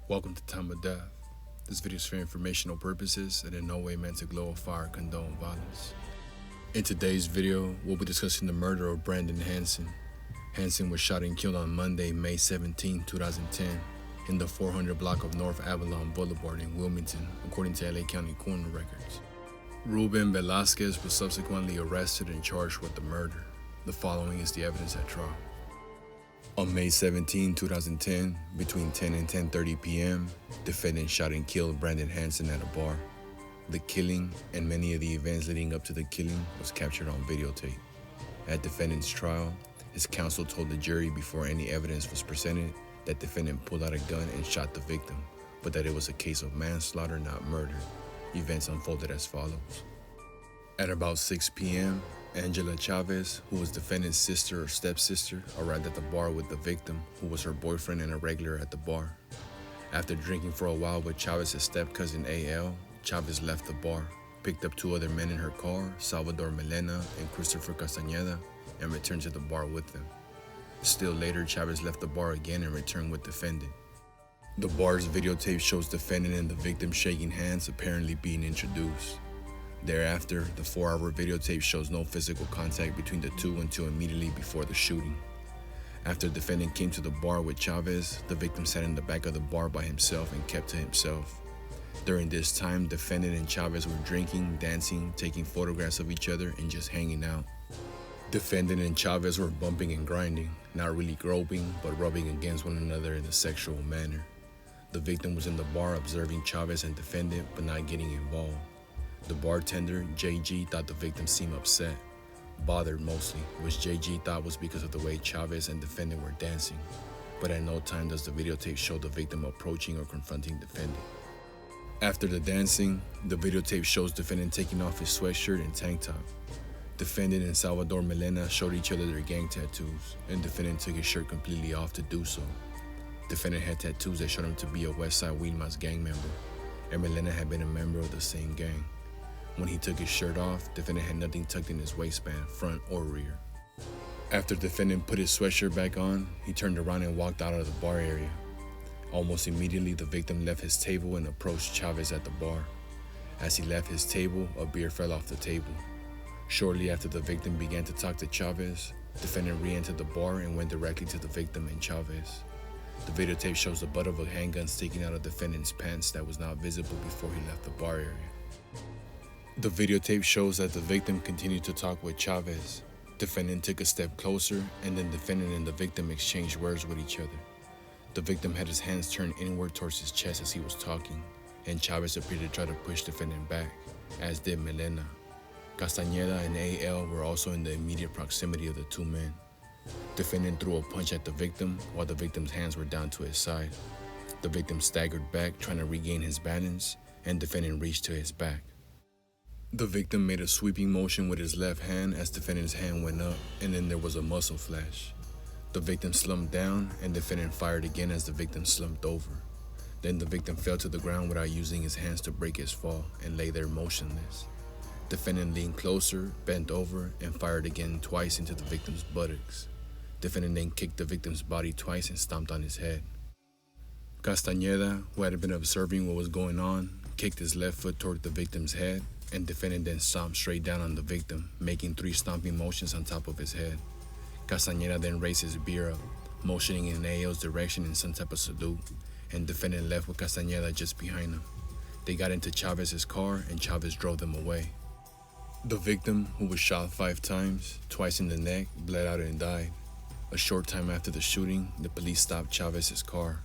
Welcome to Time of Death. This video is for informational purposes and in no way meant to glorify or condone violence. In today's video, we'll be discussing the murder of Brandon Hansen. Hansen was shot and killed on Monday, May 17, 2010, in the 400 block of North Avalon Boulevard in Wilmington, according to LA County coroner records. Ruben Velasquez was subsequently arrested and charged with the murder. The following is the evidence at trial. On May 17, 2010, between 10 and 10:30 p.m., defendant shot and killed Brandon Hansen at a bar. The killing and many of the events leading up to the killing was captured on videotape. At defendant's trial, his counsel told the jury before any evidence was presented that defendant pulled out a gun and shot the victim, but that it was a case of manslaughter, not murder. Events unfolded as follows. At about 6 p.m., Angela Chavez, who was defendant's sister or stepsister, arrived at the bar with the victim, who was her boyfriend and a regular at the bar. After drinking for a while with Chavez's step-cousin A.L., Chavez left the bar, picked up two other men in her car, Salvador Melena and Christopher Castañeda, and returned to the bar with them. Still later, Chavez left the bar again and returned with defendant. The bar's videotape shows defendant and the victim shaking hands, apparently being introduced. Thereafter, the 4-hour videotape shows no physical contact between the two until immediately before the shooting. After the defendant came to the bar with Chavez, the victim sat in the back of the bar by himself and kept to himself. During this time, defendant and Chavez were drinking, dancing, taking photographs of each other, and just hanging out. Defendant and Chavez were bumping and grinding, not really groping, but rubbing against one another in a sexual manner. The victim was in the bar observing Chavez and defendant, but not getting involved. The bartender, JG, thought the victim seemed upset, bothered mostly, which JG thought was because of the way Chavez and defendant were dancing, but at no time does the videotape show the victim approaching or confronting defendant. After the dancing, the videotape shows defendant taking off his sweatshirt and tank top. Defendant and Salvador Melena showed each other their gang tattoos, and defendant took his shirt completely off to do so. Defendant had tattoos that showed him to be a Westside Wilmas gang member, and Melena had been a member of the same gang. When he took his shirt off, defendant had nothing tucked in his waistband, front or rear. After defendant put his sweatshirt back on, he turned around and walked out of the bar area. Almost immediately, the victim left his table and approached Chavez at the bar. As he left his table, a beer fell off the table. Shortly after the victim began to talk to Chavez, defendant re-entered the bar and went directly to the victim and Chavez. The videotape shows the butt of a handgun sticking out of defendant's pants that was not visible before he left the bar area. The videotape shows that the victim continued to talk with Chavez. Defendant took a step closer, and then defendant and the victim exchanged words with each other. The victim had his hands turned inward towards his chest as he was talking, and Chavez appeared to try to push defendant back, as did Melena. Castañeda and A.L. were also in the immediate proximity of the two men. Defendant threw a punch at the victim while the victim's hands were down to his side. The victim staggered back, trying to regain his balance, and defendant reached to his back. The victim made a sweeping motion with his left hand as defendant's hand went up, and then there was a muscle flash. The victim slumped down, and defendant fired again as the victim slumped over. Then the victim fell to the ground without using his hands to break his fall and lay there motionless. Defendant leaned closer, bent over, and fired again twice into the victim's buttocks. Defendant then kicked the victim's body twice and stomped on his head. Castañeda, who had been observing what was going on, kicked his left foot toward the victim's head, and defendant then stomped straight down on the victim, making 3 stomping motions on top of his head. Castañeda then raised his beer up, motioning in A.L.'s direction in some type of salute, and defendant left with Castañeda just behind him. They got into Chavez's car, and Chavez drove them away. The victim, who was shot 5 times, twice in the neck, bled out and died. A short time after the shooting, the police stopped Chavez's car.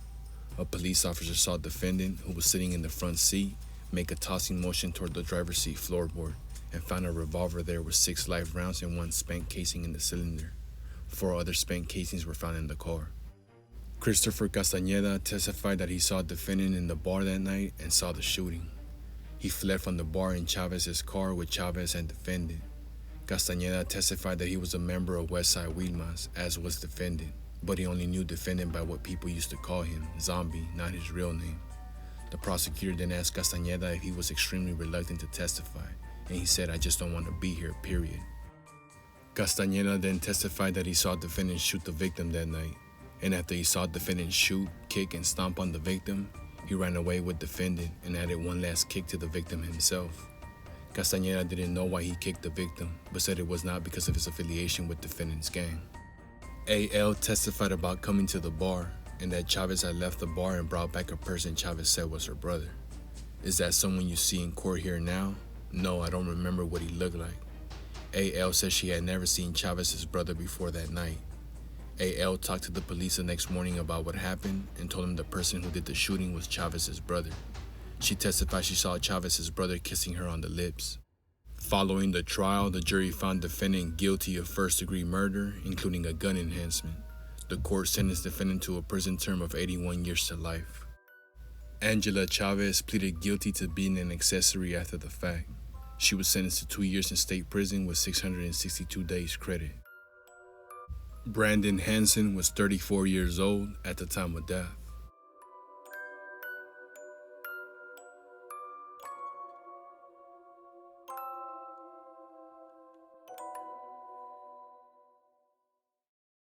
A police officer saw defendant, who was sitting in the front seat, make a tossing motion toward the driver's seat floorboard, and found a revolver there with 6 live rounds and 1 spent casing in the cylinder. 4 other spent casings were found in the car. Christopher Castañeda testified that he saw defendant in the bar that night and saw the shooting. He fled from the bar in Chavez's car with Chavez and defendant. Castañeda testified that he was a member of Westside Wilmas, as was defendant, but he only knew defendant by what people used to call him, Zombie, not his real name. The prosecutor then asked Castañeda if he was extremely reluctant to testify, and he said, "I just don't want to be here, period." Castañeda then testified that he saw defendant shoot the victim that night, and after he saw defendant shoot, kick, and stomp on the victim, He ran away with defendant and added one last kick to the victim himself. Castañeda didn't know why he kicked the victim, but said it was not because of his affiliation with defendant's gang. AL testified about coming to the bar and that Chavez had left the bar and brought back a person Chavez said was her brother. Is that someone you see in court here now? No, I don't remember what he looked like. AL said she had never seen Chavez's brother before that night. AL talked to the police the next morning about what happened and told them the person who did the shooting was Chavez's brother. She testified she saw Chavez's brother kissing her on the lips. Following the trial, the jury found defendant guilty of first-degree murder, including a gun enhancement. The court sentenced defendant to a prison term of 81 years to life. Angela Chavez pleaded guilty to being an accessory after the fact. She was sentenced to 2 years in state prison with 662 days credit. Brandon Hansen was 34 years old at the time of death.